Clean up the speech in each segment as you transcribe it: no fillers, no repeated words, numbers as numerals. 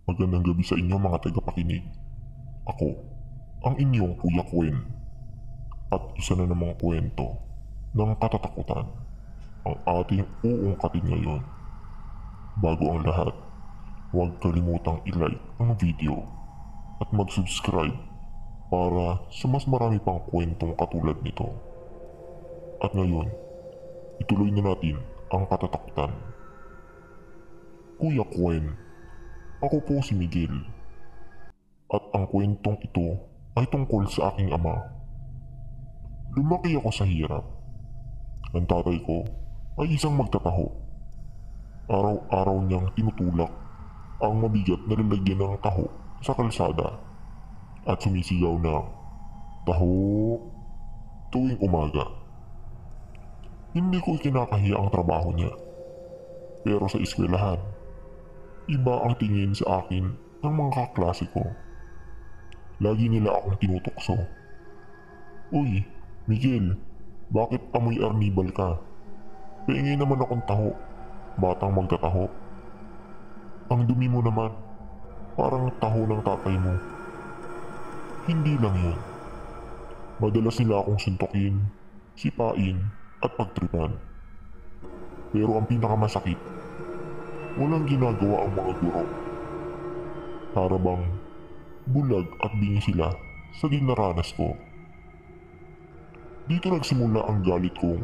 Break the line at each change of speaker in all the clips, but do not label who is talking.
Magandang gabi sa inyo mga tagapakinig. Ako, ang inyong Kuya Kwen. At isa na namang kwento ng katatakutan ang ating uungkatin ngayon. Bago ang lahat, huwag kalimutang i-like ang video at mag-subscribe para sa mas marami pang kwentong katulad nito. At ngayon, ituloy na natin ang katatakutan. Kuya Kwen, ako po si Miguel. At ang kwentong ito ay tungkol sa aking ama. Lumaki ako sa hirap. Ang tatay ko ay isang magtataho. Araw-araw niyang tinutulak ang mabigat na lalagyan ng taho sa kalsada at sumisigaw ng taho tuwing umaga. Hindi ko ikinakahiya ang trabaho niya. Pero sa eskwelahan, iba ang tingin sa akin ng mga kaklase ko. Lagi nila akong tinutokso. Uy, Miguel, bakit amoy arnibal ka? Paingay naman akong taho, batang magtataho. Ang dumi mo naman, parang taho ng tatay mo. Hindi lang yun. Madalas nila akong suntukin, sipain at pagtripan. Pero ang pinakamasakit, walang ginagawa ang mga guro. Para bang bulag at bingi sila sa dinaranas ko. Dito nagsimula ang galit kong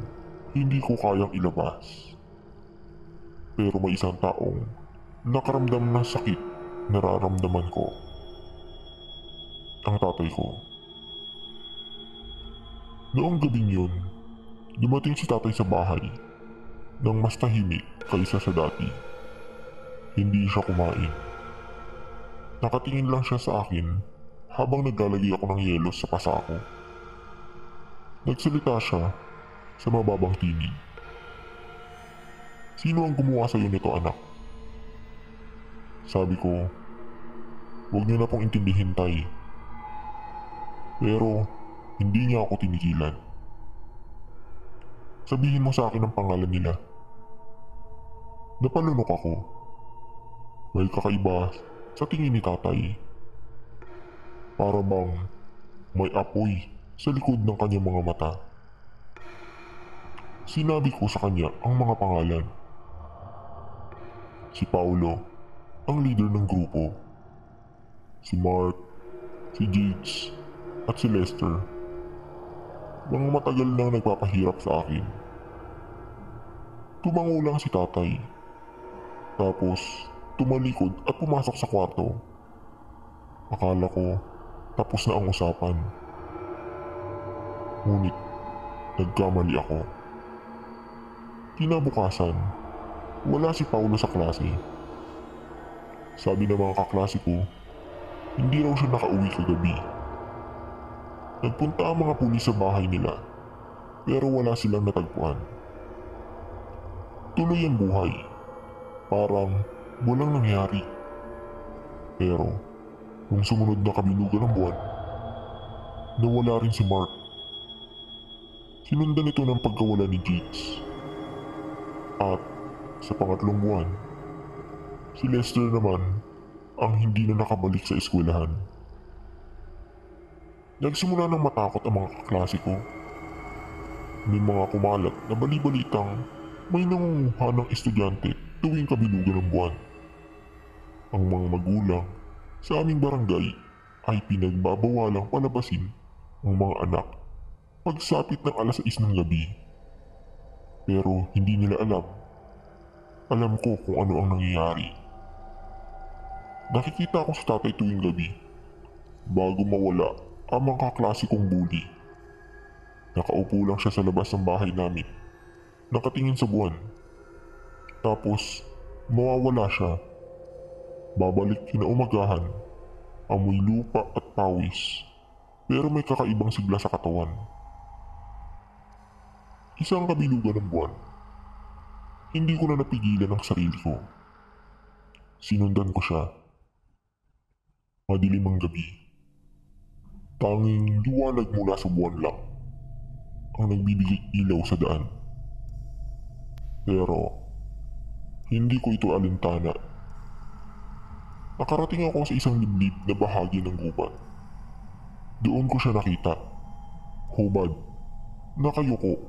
hindi ko kayang ilabas. Pero may isang taong nakaramdam ng sakit nararamdaman ko. Ang tatay ko. Noong gabing yun, dumating si tatay sa bahay nang mas tahimik kaysa sa dati. Hindi siya kumain. Nakatingin lang siya sa akin habang naglalagay ako ng yelo sa pasako. Nagsalita siya sa mababang tinig. Sino ang gumawa sa iyo nito, anak? Sabi ko, huwag niyo na pong intindihin, tay. Pero hindi niya ako tinigilan. Sabihin mo sa akin ang pangalan nila. Napalunok ako. May kakaiba sa tingin ni tatay. Para bang may apoy sa likod ng kanyang mga mata. Sinabi ko sa kanya ang mga pangalan. Si Paulo, ang leader ng grupo. Si Mark, si Jigs, at si Lester. Mga matagal nang nagpapahirap sa akin. Tumango lang si tatay. Tapos tumalikod at pumasok sa kwarto. Akala ko tapos na ang usapan. Ngunit nagkamali ako. Kinabukasan, wala si Paulo sa klase. Sabi ng mga kaklase ko, hindi raw siya nakauwi kagabi. Nagpunta ang mga pulis sa bahay nila, pero wala silang natagpuan. Tuloy ang buhay. Parang walang nangyari. Pero nung sumunod na kabilugan ng buwan, nawala rin si Mark. Sinundan ito ng pagkawala ni Jigs. At sa pangatlong buwan, si Lester naman ang hindi na nakabalik sa eskwelahan. Nagsimula ng matakot ang mga kaklase ko. May mga kumalat na bali-balitang may nangunguha ng estudyante tuwing kabilugan ng buwan. Ang mga magulang sa aming barangay ay pinagbabawalang palabasin ang mga anak pagsapit ng alas 6 ng gabi. Pero hindi nila alam. Alam ko kung ano ang nangyayari. Nakikita ko sa tatay tuwing gabi bago mawala ang mga kaklase kong bully. Nakaupo lang siya sa labas ng bahay namin, nakatingin sa buwan. Tapos mawawala siya. Babalik kinaumagahan, amoy lupa at pawis, pero may kakaibang sigla sa katawan. Isang kabilugan ng buwan, hindi ko na napigilan ang sarili ko. Sinundan ko siya. Madilim ang gabi. Tanging liwanag mula sa buwan lang ang nagbibigay ilaw sa daan. Pero hindi ko ito alintana. nakarating ako sa isang liblib na bahagi ng gubat. Doon ko siya nakita. Hubad, nakayuko,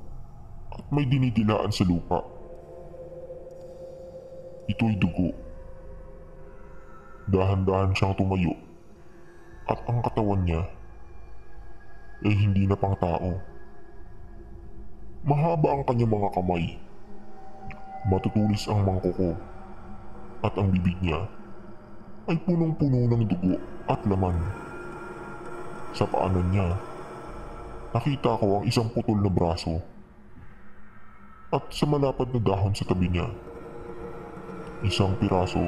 at may dinidilaan sa lupa. Ito'y dugo. Dahan-dahan siyang tumayo at ang katawan niya ay hindi na pang tao. Mahaba ang kanyang mga kamay. Matutulis ang mangkuko at ang bibig niya ay punong-puno ng dugo at laman. Sa paanan niya, nakita ko ang isang putol na braso at sa malapad na dahon sa tabi niya, isang piraso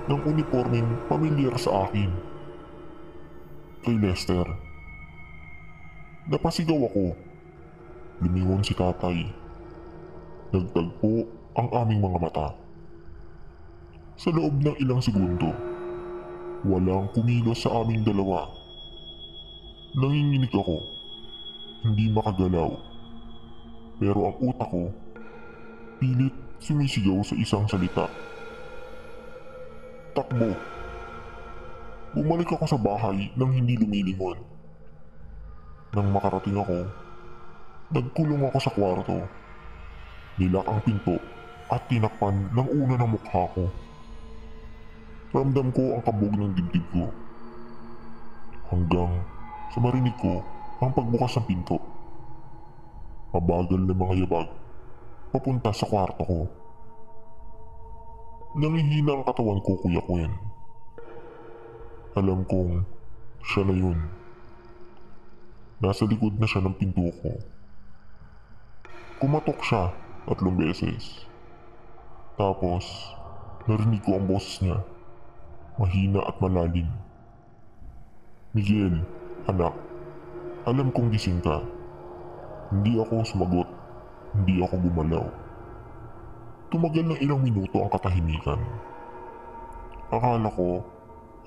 ng unipormeng pamilyar sa akin. Kay Lester. Napasigaw ako. Lumingon si tatay. Nagtagpo ang aming mga mata. Sa loob ng ilang segundo, walang kumilos sa aming dalawa. Nanginginig ako. Hindi makagalaw. Pero ang utak ko, pilit sumisigaw sa isang salita. Takbo. Bumalik ako sa bahay nang hindi lumilingon. Nang makarating ako, nagkulong ako sa kwarto. Nilak ang pinto at tinakpan ng una ng mukha ko. Ramdam ko ang kabog ng dibdib ko. Hanggang sa marinig ko ang pagbukas ng pinto. Mabagal na mga yabag papunta sa kwarto ko. Nangihina ang katawan ko, Kuya Kwen. Alam kong siya na yun. Nasa likod na siya ng pinto ko. Kumatok siya 3 beses. Tapos, narinig ko ang boses niya. Mahina at malalim. Miguel, anak, alam kong gising ka. Hindi ako sumagot. Hindi ako gumalaw. Tumagal ng ilang minuto ang katahimikan. Akala ko,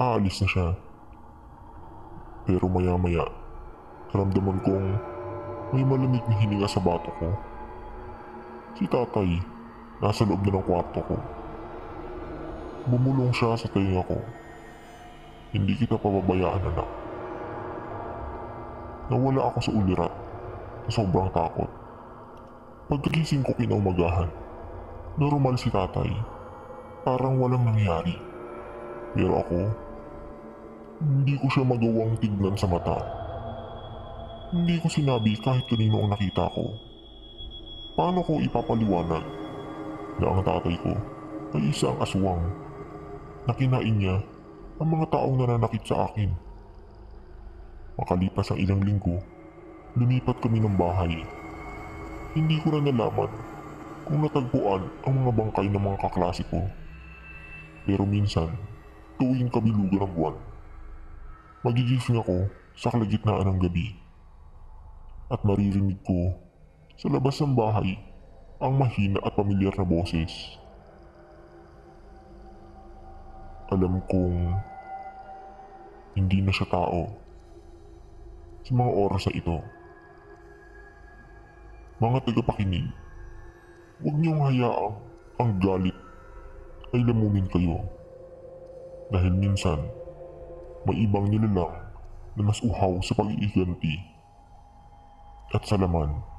aalis na siya. Pero maya-maya, ramdaman kong may malamig na hininga sa bato ko. Si tatay, nasa loob na ng kwarto ko. Bumulong siya sa tainga ko. Hindi kita pababayaan, anak. Nawala ako sa ulirat na sobrang takot. Pagkagising ko kinaumagahan, normal si tatay. Parang walang nangyari. Pero ako, hindi ko siya magawang tignan sa mata. Hindi ko sinabi kahit kanino ang nakita ko. Paano ko ipapaliwanag na ang tatay ko ay isang aswang na kinain niya ang mga taong nananakit sa akin? Makalipas ang ilang linggo, lumipat kami ng bahay. Hindi ko na nalaman kung natagpuan ang mga bangkay ng mga kaklase ko. Pero minsan, tuwing kabilugan ng buwan, magigising ako sa kalagitnaan ng gabi. At maririnig ko sa labas ng bahay ang mahina at pamilyar na boses. Alam kong hindi na siya tao sa mga oras na ito. Mga tagapakinig, huwag niyong hayaang ang galit ay lamunin kayo. Dahil minsan, may ibang nilalang na mas uhaw sa pag-iiganti at sa laman.